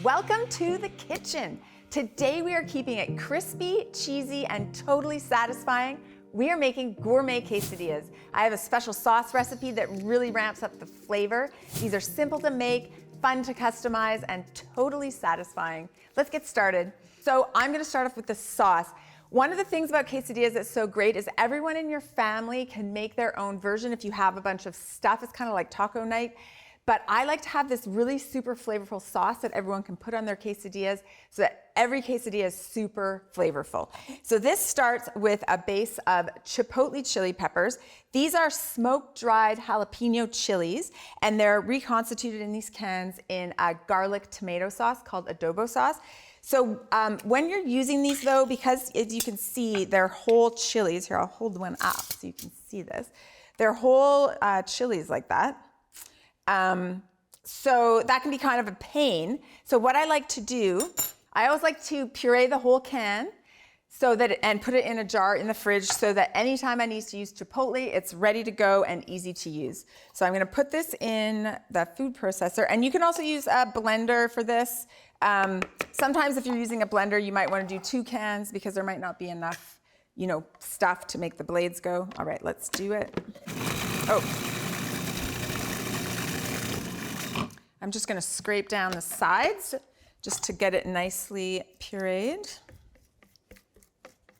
Welcome to the kitchen. Today we are keeping it crispy, cheesy, and totally satisfying. We are making gourmet quesadillas. I have a special sauce recipe that really ramps up the flavor. These are simple to make, fun to customize, and totally satisfying. Let's get started. So I'm gonna start off with the sauce. One of the things about quesadillas that's so great is everyone in your family can make their own version if you have a bunch of stuff. It's kind of like taco night. But I like to have this really super flavorful sauce that everyone can put on their quesadillas so that every quesadilla is super flavorful. So this starts with a base of chipotle chili peppers. These are smoke-dried jalapeno chilies, and they're reconstituted in these cans in a garlic tomato sauce called adobo sauce. So when you're using these though, because as you can see, they're whole chilies. Here, I'll hold one up so you can see this. They're whole chilies like that. So that can be kind of a pain. So what I like to do, I always like to puree the whole can and put it in a jar in the fridge so that anytime I need to use chipotle, it's ready to go and easy to use. So I'm gonna put this in the food processor, and you can also use a blender for this. Sometimes if you're using a blender, you might wanna do 2 cans because there might not be enough, stuff to make the blades go. All right, let's do it. Oh. I'm just gonna scrape down the sides just to get it nicely pureed.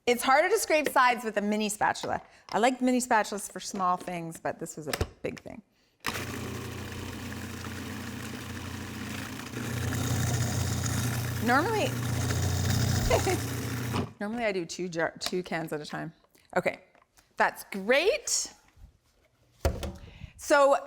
It's harder to scrape sides with a mini spatula. I like mini spatulas for small things, but this was a big thing. Normally I do 2 cans at a time. Okay, that's great. So,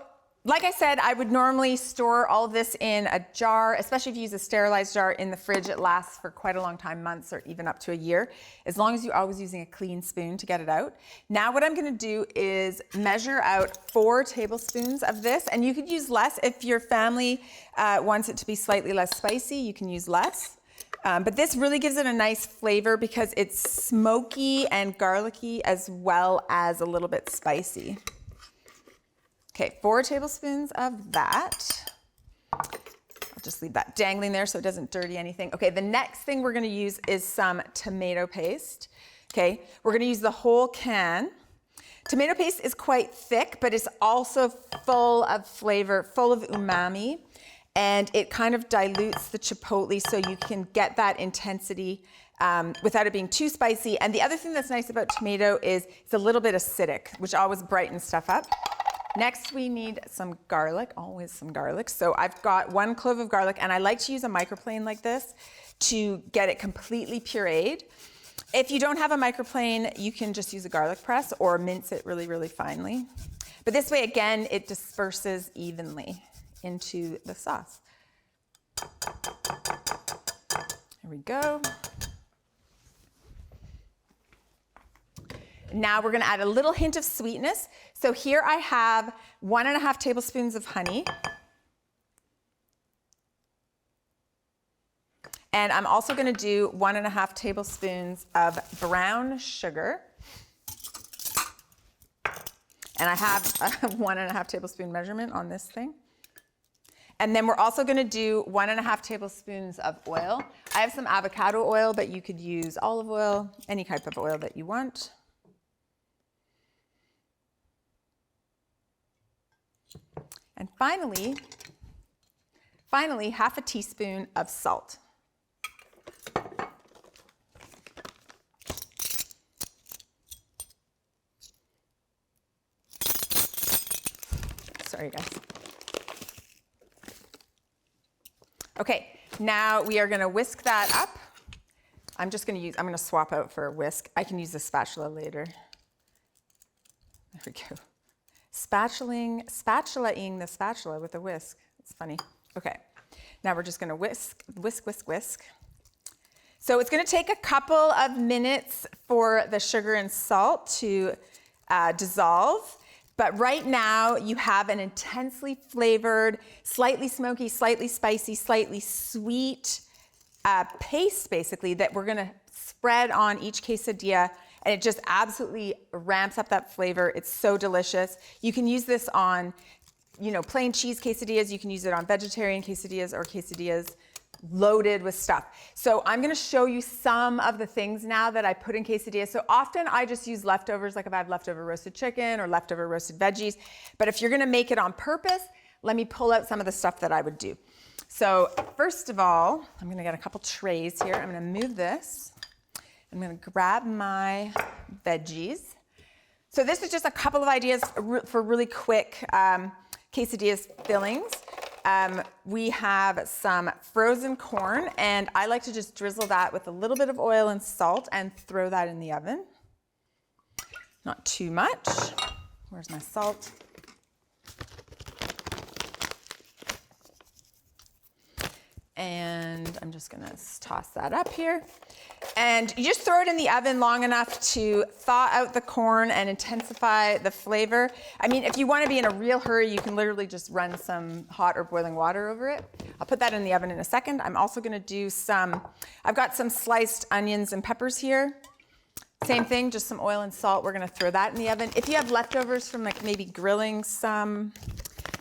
like I said, I would normally store all of this in a jar, especially if you use a sterilized jar in the fridge. It lasts for quite a long time, months or even up to a year, as long as you're always using a clean spoon to get it out. Now what I'm gonna do is measure out 4 tablespoons of this, and you could use less. If your family wants it to be slightly less spicy, you can use less. But this really gives it a nice flavor because it's smoky and garlicky as well as a little bit spicy. Okay, 4 tablespoons of that. I'll just leave that dangling there so it doesn't dirty anything. Okay, the next thing we're gonna use is some tomato paste. Okay, we're gonna use the whole can. Tomato paste is quite thick, but it's also full of flavor, full of umami, and it kind of dilutes the chipotle so you can get that intensity without it being too spicy. And the other thing that's nice about tomato is it's a little bit acidic, which always brightens stuff up. Next, we need some garlic, always some garlic. So I've got 1 clove of garlic, and I like to use a microplane like this to get it completely pureed. If you don't have a microplane, you can just use a garlic press or mince it really, really finely. But this way, again, it disperses evenly into the sauce. There we go. Now we're gonna add a little hint of sweetness. So here I have 1.5 tablespoons of honey. And I'm also gonna do 1.5 tablespoons of brown sugar. And I have a 1.5 tablespoon measurement on this thing. And then we're also gonna do 1.5 tablespoons of oil. I have some avocado oil, but you could use olive oil, any type of oil that you want. And finally, 1/2 teaspoon of salt. Sorry, guys. Okay, now we are gonna whisk that up. I'm gonna swap out for a whisk. I can use the spatula later. There we go. Spatulaing the spatula with a whisk. It's funny. Okay, now we're just gonna whisk. So it's gonna take a couple of minutes for the sugar and salt to dissolve. But right now you have an intensely flavored, slightly smoky, slightly spicy, slightly sweet paste basically that we're gonna spread on each quesadilla, and it just absolutely ramps up that flavor. It's so delicious. You can use this on, plain cheese quesadillas. You can use it on vegetarian quesadillas or quesadillas loaded with stuff. So I'm gonna show you some of the things now that I put in quesadillas. So often I just use leftovers, like if I have leftover roasted chicken or leftover roasted veggies. But if you're gonna make it on purpose, let me pull out some of the stuff that I would do. So first of all, I'm gonna get a couple trays here. I'm gonna move this. I'm gonna grab my veggies. So this is just a couple of ideas for really quick quesadillas fillings. We have some frozen corn, and I like to just drizzle that with a little bit of oil and salt and throw that in the oven. Not too much. Where's my salt? And I'm just gonna toss that up here. And you just throw it in the oven long enough to thaw out the corn and intensify the flavor. I mean, if you want to be in a real hurry, you can literally just run some hot or boiling water over it. I'll put that in the oven in a second. I'm also going to do I've got some sliced onions and peppers here. Same thing, just some oil and salt. We're going to throw that in the oven. If you have leftovers from like maybe grilling some,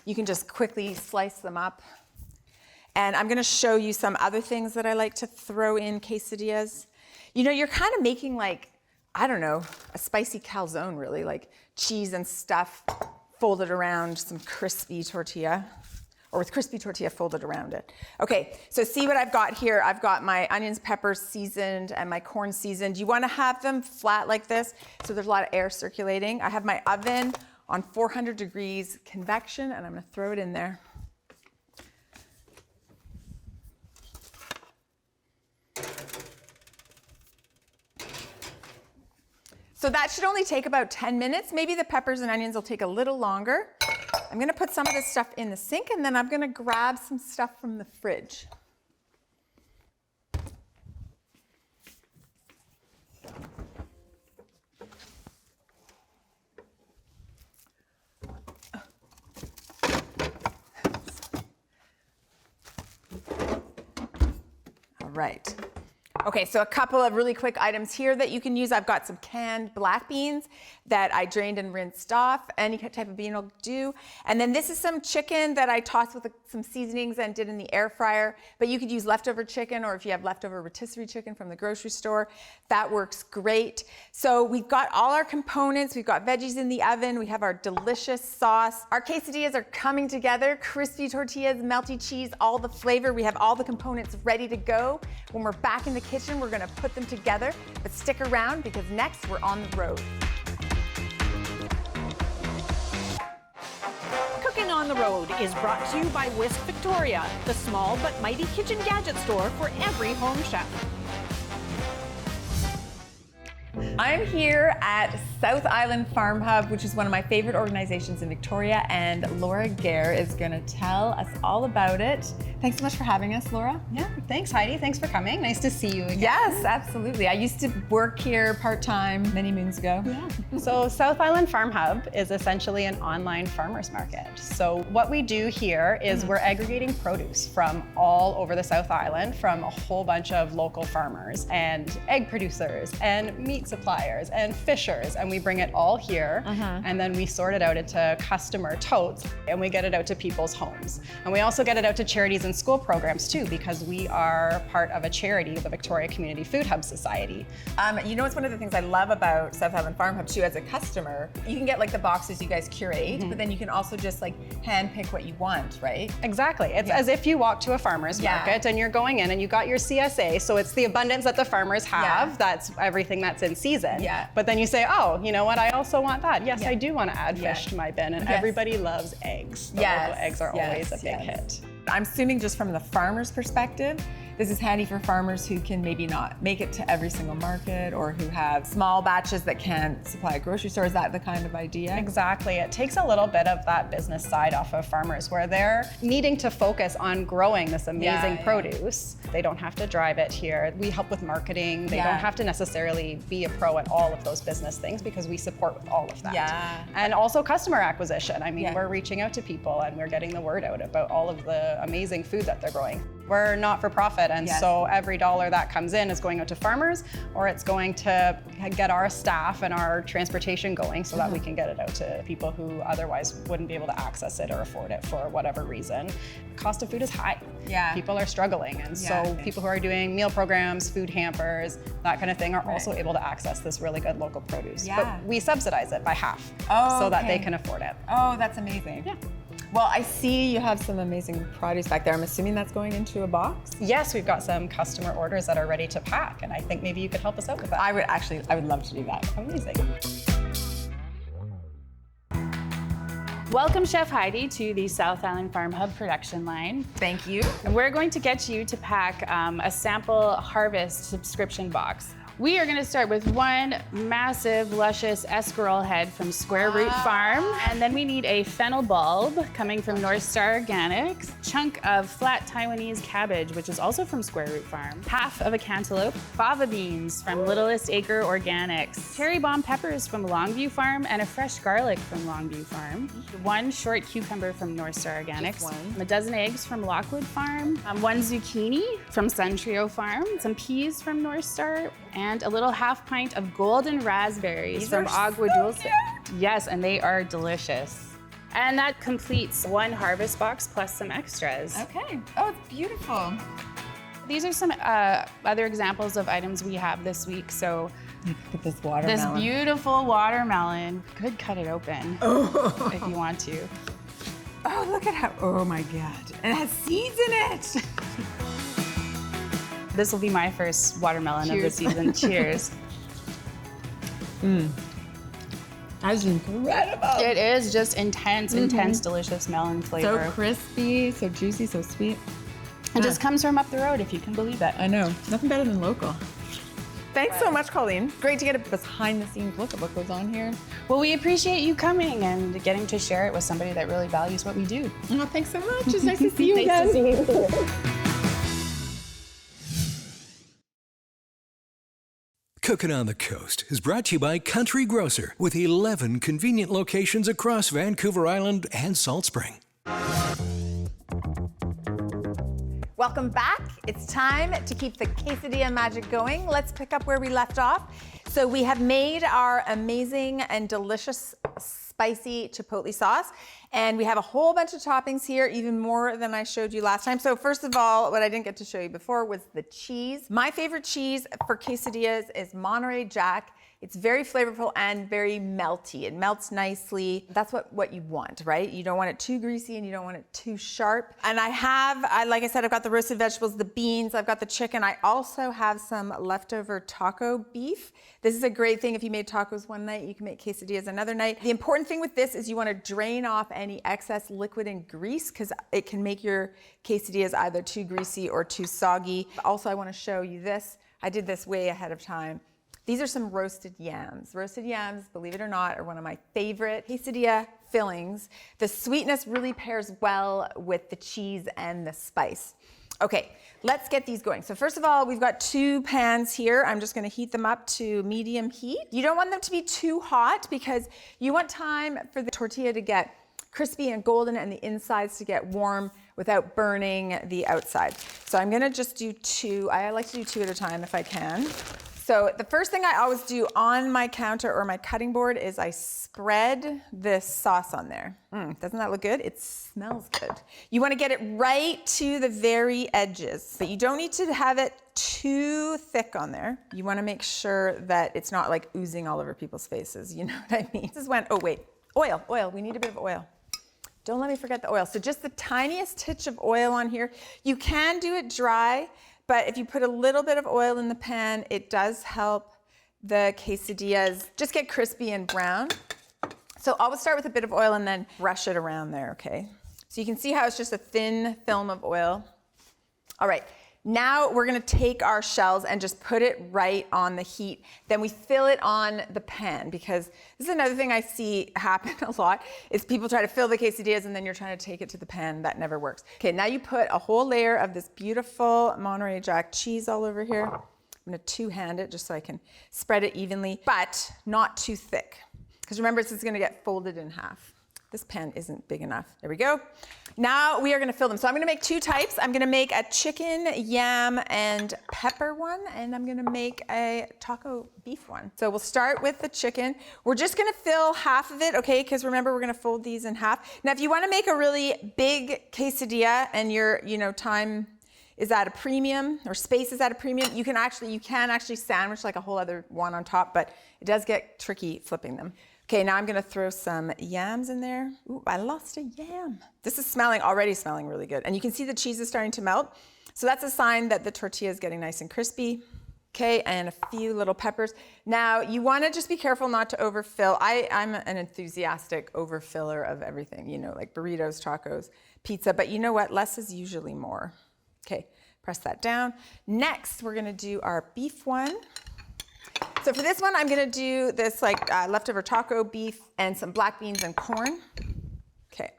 you can just quickly slice them up. And I'm gonna show you some other things that I like to throw in quesadillas. You know, you're kind of making like, I don't know, a spicy calzone really, like cheese and stuff folded around some crispy tortilla, or with crispy tortilla folded around it. Okay, so see what I've got here. I've got my onions, peppers seasoned and my corn seasoned. You wanna have them flat like this so there's a lot of air circulating. I have my oven on 400 degrees convection and I'm gonna throw it in there. So that should only take about 10 minutes. Maybe the peppers and onions will take a little longer. I'm gonna put some of this stuff in the sink and then I'm gonna grab some stuff from the fridge. All right. Okay, so a couple of really quick items here that you can use. I've got some canned black beans that I drained and rinsed off. Any type of bean will do. And then this is some chicken that I tossed with some seasonings and did in the air fryer. But you could use leftover chicken, or if you have leftover rotisserie chicken from the grocery store, that works great. So we've got all our components. We've got veggies in the oven. We have our delicious sauce. Our quesadillas are coming together. Crispy tortillas, melty cheese, all the flavor. We have all the components ready to go. When we're back in the kitchen, we're gonna put them together, but stick around because next we're on the road. Cookin' on the Road is brought to you by Whisk Victoria, the small but mighty kitchen gadget store for every home chef. I'm here at South Island Farm Hub, which is one of my favorite organizations in Victoria, and Laura Gare is going to tell us all about it. Thanks so much for having us, Laura. Yeah, thanks Heidi. Thanks for coming. Nice to see you again. Yes, absolutely. I used to work here part-time many moons ago. Yeah. So South Island Farm Hub is essentially an online farmers market. So what we do here is we're aggregating produce from all over the South Island, from a whole bunch of local farmers and egg producers and meat suppliers and fishers, and we bring it all here and then we sort it out into customer totes and we get it out to people's homes. And we also get it out to charities and school programs too, because we are part of a charity, the Victoria Community Food Hub Society. You know, it's one of the things I love about South Island Farm Hub too as a customer. You can get like the boxes you guys curate, but then you can also just like hand pick what you want, right? Exactly. It's as if you walk to a farmer's market and you're going in and you got your CSA, so it's the abundance that the farmers have, that's everything that's in season. Yeah. But then you say, oh, you know what, I also want that. Yes, I do want to add fish to my bin, and everybody loves eggs. The local eggs are always a big hit. I'm assuming just from the farmer's perspective, this is handy for farmers who can maybe not make it to every single market or who have small batches that can't supply a grocery store. Is that the kind of idea? Exactly. It takes a little bit of that business side off of farmers where they're needing to focus on growing this amazing produce. They don't have to drive it here. We help with marketing. They don't have to necessarily be a pro at all of those business things because we support with all of that. And also customer acquisition. I mean, we're reaching out to people and we're getting the word out about all of the amazing food that they're growing. We're not for profit, and so every dollar that comes in is going out to farmers, or it's going to get our staff and our transportation going so that we can get it out to people who otherwise wouldn't be able to access it or afford it for whatever reason. The cost of food is high. Yeah. People are struggling, and so people who are doing meal programs, food hampers, that kind of thing are also able to access this really good local produce. Yeah. But we subsidize it by half so that they can afford it. Oh, that's amazing. Yeah. Well, I see you have some amazing produce back there. I'm assuming that's going into a box? Yes, we've got some customer orders that are ready to pack, and I think maybe you could help us out with that. I would love to do that. Amazing. Welcome, Chef Heidi, to the South Island Farm Hub production line. Thank you. And we're going to get you to pack a sample harvest subscription box. We are going to start with one massive, luscious escarole head from Square Root Farm. And then we need a fennel bulb coming from North Star Organics, chunk of flat Taiwanese cabbage, which is also from Square Root Farm, half of a cantaloupe, fava beans from Littlest Acre Organics, cherry bomb peppers from Longview Farm, and a fresh garlic from Longview Farm, one short cucumber from North Star Organics, a dozen eggs from Lockwood Farm, one zucchini from Sun Trio Farm, some peas from North Star, and a little half pint of golden raspberries from Agua Dulce. Yes, and they are delicious. And that completes one harvest box plus some extras. Okay. Oh, it's beautiful. These are some other examples of items we have this week. So Look at this watermelon. this beautiful watermelon, could cut it open if you want to. Oh, look at how, oh my God. And it has seeds in it. This will be my first watermelon of the season. Cheers. That's incredible. It is just intense, delicious melon flavor. So crispy, so juicy, so sweet. It just comes from up the road, if you can believe it. I know. Nothing better than local. Thanks so much, Colleen. Great to get a behind the scenes look at what goes on here. Well, we appreciate you coming and getting to share it with somebody that really values what we do. Oh, thanks so much. It's nice to see you again. Nice to see you. Cookin' on the Coast is brought to you by Country Grocer, with 11 convenient locations across Vancouver Island and Salt Spring. Welcome back. It's time to keep the quesadilla magic going. Let's pick up where we left off. So we have made our amazing and delicious spicy chipotle sauce, and we have a whole bunch of toppings here, even more than I showed you last time. So first of all, what I didn't get to show you before was the cheese. My favorite cheese for quesadillas is Monterey Jack. It's very flavorful and very melty. It melts nicely. That's what you want, right? You don't want it too greasy and you don't want it too sharp. And like I said, I've got the roasted vegetables, the beans, I've got the chicken. I also have some leftover taco beef. This is a great thing if you made tacos one night, you can make quesadillas another night. The important thing with this is you want to drain off any excess liquid and grease, because it can make your quesadillas either too greasy or too soggy. Also, I want to show you this. I did this way ahead of time. These are some roasted yams. Roasted yams, believe it or not, are one of my favorite quesadilla fillings. The sweetness really pairs well with the cheese and the spice. Okay, let's get these going. So first of all, we've got 2 pans here. I'm just gonna heat them up to medium heat. You don't want them to be too hot because you want time for the tortilla to get crispy and golden and the insides to get warm without burning the outside. So I'm gonna just do 2. I like to do 2 at a time if I can. So the first thing I always do on my counter or my cutting board is I spread this sauce on there. Doesn't that look good? It smells good. You want to get it right to the very edges, but you don't need to have it too thick on there. You want to make sure that it's not like oozing all over people's faces. You know what I mean? This is when, oh wait, oil. We need a bit of oil. Don't let me forget the oil. So just the tiniest touch of oil on here. You can do it dry, but if you put a little bit of oil in the pan, it does help the quesadillas just get crispy and brown. So always start with a bit of oil and then brush it around there, okay? So you can see how it's just a thin film of oil. All right, now we're gonna take our shells and just put it right on the heat. Then we fill it on the pan, because this is another thing I see happen a lot, is people try to fill the quesadillas and then you're trying to take it to the pan. That never works. Okay, now you put a whole layer of this beautiful Monterey Jack cheese all over here. I'm gonna 2-hand it just so I can spread it evenly, but not too thick. Because remember, this is gonna get folded in half. This pan isn't big enough. There we go. Now we are gonna fill them. So I'm gonna make 2 types. I'm gonna make a chicken, yam, and pepper one, and I'm gonna make a taco beef one. So we'll start with the chicken. We're just gonna fill half of it, okay? Because remember, we're gonna fold these in half. Now, if you wanna make a really big quesadilla and your, time is at a premium or space is at a premium, you can actually sandwich like a whole other one on top, but it does get tricky flipping them. Okay, now I'm gonna throw some yams in there. Ooh, I lost a yam. This is already smelling really good. And you can see the cheese is starting to melt. So that's a sign that the tortilla is getting nice and crispy. Okay, and a few little peppers. Now, you wanna just be careful not to overfill. I'm an enthusiastic overfiller of everything, like burritos, tacos, pizza, but you know what? Less is usually more. Okay, press that down. Next, we're gonna do our beef one. So for this one, I'm gonna do this leftover taco beef and some black beans and corn. Okay.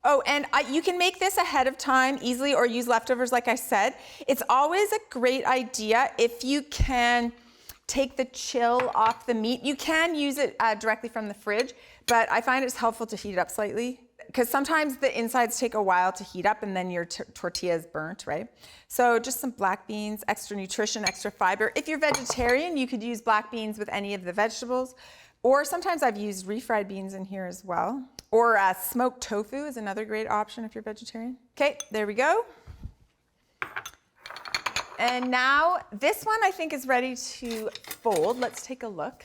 Oh, and you can make this ahead of time easily or use leftovers like I said. It's always a great idea if you can take the chill off the meat. You can use it directly from the fridge, but I find it's helpful to heat it up slightly because sometimes the insides take a while to heat up and then your tortilla is burnt, right? So just some black beans, extra nutrition, extra fiber. If you're vegetarian, you could use black beans with any of the vegetables, or sometimes I've used refried beans in here as well. Or smoked tofu is another great option if you're vegetarian. Okay, there we go. And now this one I think is ready to fold. Let's take a look.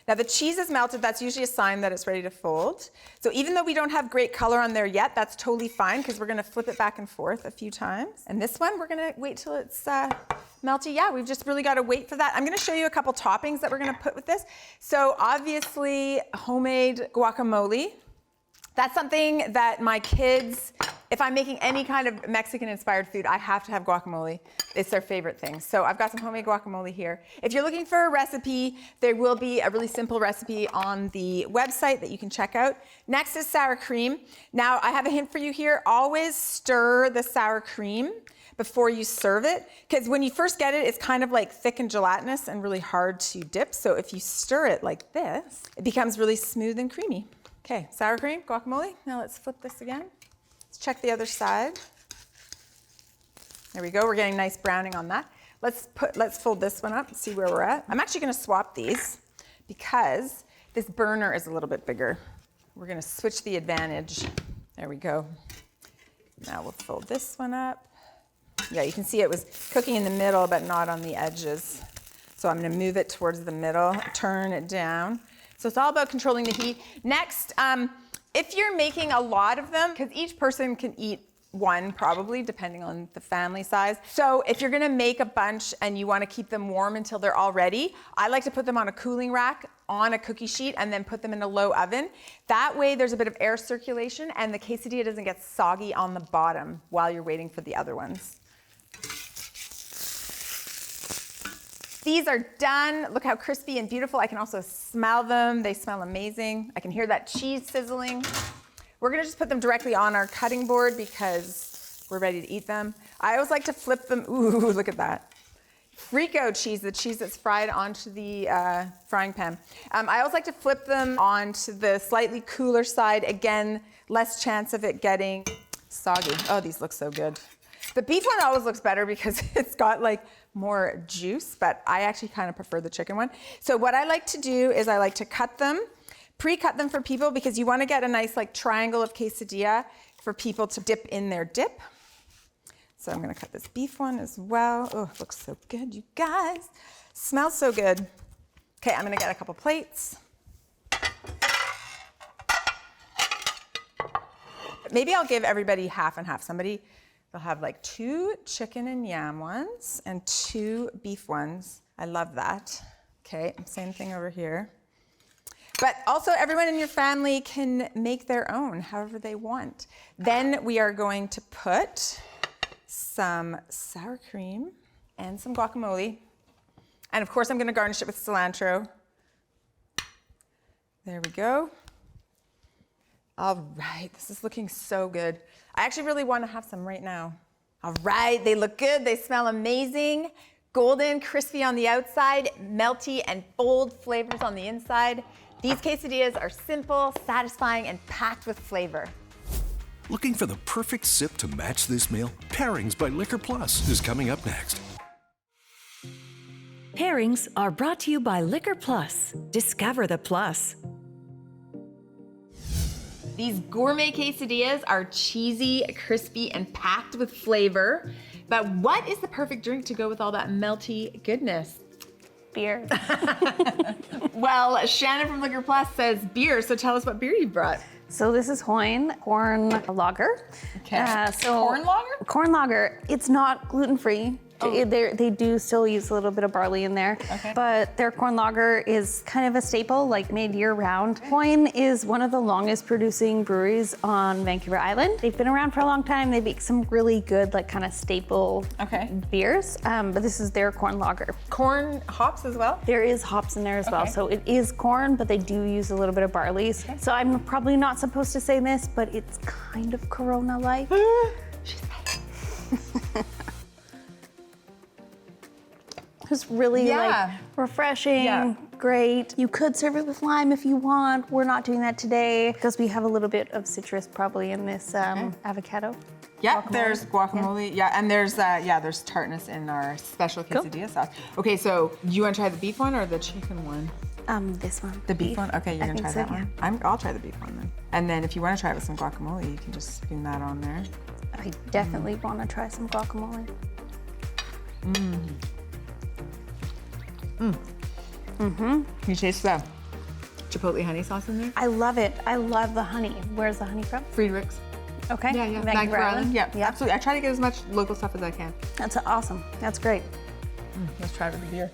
Now the cheese is melted. That's usually a sign that it's ready to fold. So even though we don't have great color on there yet, that's totally fine because we're gonna flip it back and forth a few times. And this one, we're gonna wait till it's melty. Yeah, we've just really gotta wait for that. I'm gonna show you a couple toppings that we're gonna put with this. So obviously, homemade guacamole. That's something that my kids, if I'm making any kind of Mexican-inspired food, I have to have guacamole. It's their favorite thing. So I've got some homemade guacamole here. If you're looking for a recipe, there will be a really simple recipe on the website that you can check out. Next is sour cream. Now, I have a hint for you here. Always stir the sour cream before you serve it, because when you first get it, it's kind of like thick and gelatinous and really hard to dip. So if you stir it like this, it becomes really smooth and creamy. Okay, sour cream, guacamole. Now let's flip this again. Let's check the other side. There we go, we're getting nice browning on that. Let's fold this one up and see where we're at. I'm actually gonna swap these because this burner is a little bit bigger. We're gonna switch the advantage. There we go. Now we'll fold this one up. Yeah, you can see it was cooking in the middle, but not on the edges. So I'm gonna move it towards the middle, turn it down. So it's all about controlling the heat. Next, if you're making a lot of them, because each person can eat one probably, depending on the family size. So if you're gonna make a bunch and you wanna keep them warm until they're all ready, I like to put them on a cooling rack on a cookie sheet and then put them in a low oven. That way there's a bit of air circulation and the quesadilla doesn't get soggy on the bottom while you're waiting for the other ones. These are done. Look how crispy and beautiful. I can also smell them. They smell amazing. I can hear that cheese sizzling. We're gonna just put them directly on our cutting board because we're ready to eat them. I always like to flip them. Ooh, look at that. Frico cheese, the cheese that's fried onto the frying pan. I always like to flip them onto the slightly cooler side. Again, less chance of it getting soggy. Oh, these look so good. The beef one always looks better because it's got like more juice, but I actually kind of prefer the chicken one. So what I like to do is I like to cut them, pre-cut them for people because you want to get a nice like triangle of quesadilla for people to dip in their dip. So I'm going to cut this beef one as well. Oh, it looks so good, you guys. Smells so good. Okay, I'm going to get a couple plates. Maybe I'll give everybody half and half. They'll have like 2 chicken and yam ones and 2 beef ones. I love that. Okay, same thing over here. But also everyone in your family can make their own however they want. Then we are going to put some sour cream and some guacamole. And of course I'm gonna garnish it with cilantro. There we go. All right, this is looking so good. I actually really want to have some right now. All right, they look good, they smell amazing. Golden, crispy on the outside, melty and bold flavors on the inside. These quesadillas are simple, satisfying, and packed with flavor. Looking for the perfect sip to match this meal? Pairings by Liquor Plus is coming up next. Pairings are brought to you by Liquor Plus. Discover the plus. These gourmet quesadillas are cheesy, crispy, and packed with flavor. But what is the perfect drink to go with all that melty goodness? Beer. Well, Shannon from Liquor Plus says beer, so tell us what beer you brought. So this is Hoyne corn lager. Okay. Corn lager? Corn lager. It's not gluten-free. Oh. They do still use a little bit of barley in there, Okay. but their corn lager is kind of a staple, like made year-round. Hoyne is one of the longest producing breweries on Vancouver Island. They've been around for a long time. They make some really good, like kind of staple beers, but this is their corn lager. Corn hops as well? There is hops in there as well, Okay. so it is corn, but they do use a little bit of barley. So I'm probably not supposed to say this, but it's kind of Corona-like. It's really like refreshing, great. You could serve it with lime if you want. We're not doing that today because we have a little bit of citrus probably in this avocado. Yeah, Guacamole. there's guacamole. Yeah, and there's there's tartness in our special quesadilla sauce. Okay, so you want to try the beef one or the chicken one? This one. The beef one? Okay, you're I gonna try think that so, one? I'll try the beef one then. And then if you want to try it with some guacamole, you can just spoon that on there. I definitely want to try some guacamole. Can you taste the chipotle honey sauce in there? I love it. I love the honey. Where's the honey from? Friedrich's. Okay. Yeah, Vancouver Island. Yeah, absolutely. I try to get as much local stuff as I can. That's awesome. That's great. Let's try with the beer.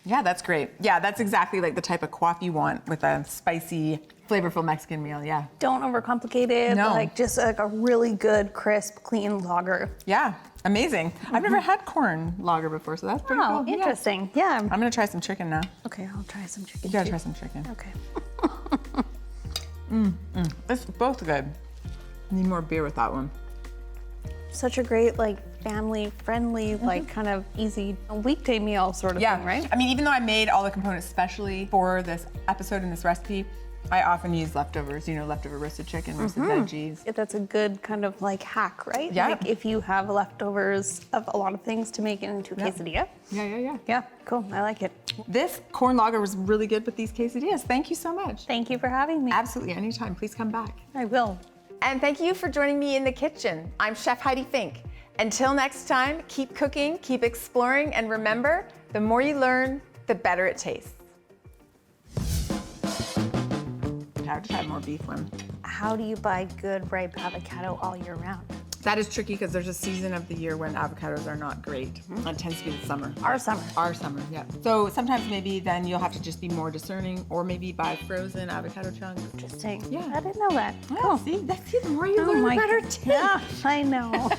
Yeah, that's great. Yeah, that's exactly like the type of coffee you want with a spicy, flavorful Mexican meal. Yeah. Don't overcomplicate it. No. Like just like a really good, crisp, clean lager. Yeah, amazing. I've never had corn lager before, so that's pretty Oh, cool. Yeah. interesting. Yeah. I'm gonna try some chicken now. Okay, I'll try some chicken. You gotta too. try some chicken. Okay. It's both good. Need more beer with that one. Such a great, like, family-friendly, like, kind of easy weekday meal sort of thing, right? I mean, even though I made all the components specially for this episode and this recipe, I often use leftovers, leftover roasted chicken, roasted veggies. That's a good kind of like hack, right? Yeah. Like if you have leftovers of a lot of things to make it into a quesadilla. Yeah. Yeah, cool. I like it. This corn lager was really good with these quesadillas. Thank you so much. Thank you for having me. Absolutely, anytime. Please come back. I will. And thank you for joining me in the kitchen. I'm Chef Heidi Fink. Until next time, keep cooking, keep exploring, and remember, the more you learn, the better it tastes. I would have more beef one. How do you buy good ripe avocado all year round? That is tricky because there's a season of the year when avocados are not great. It tends to be the summer. Our summer. Our summer, yeah. So sometimes maybe then you'll have to just be more discerning or maybe buy frozen avocado chunks. Interesting. Yeah. I didn't know that. Yeah, Cool. see, the more you Oh learn, the my better it goodness. tastes. Yeah, I know.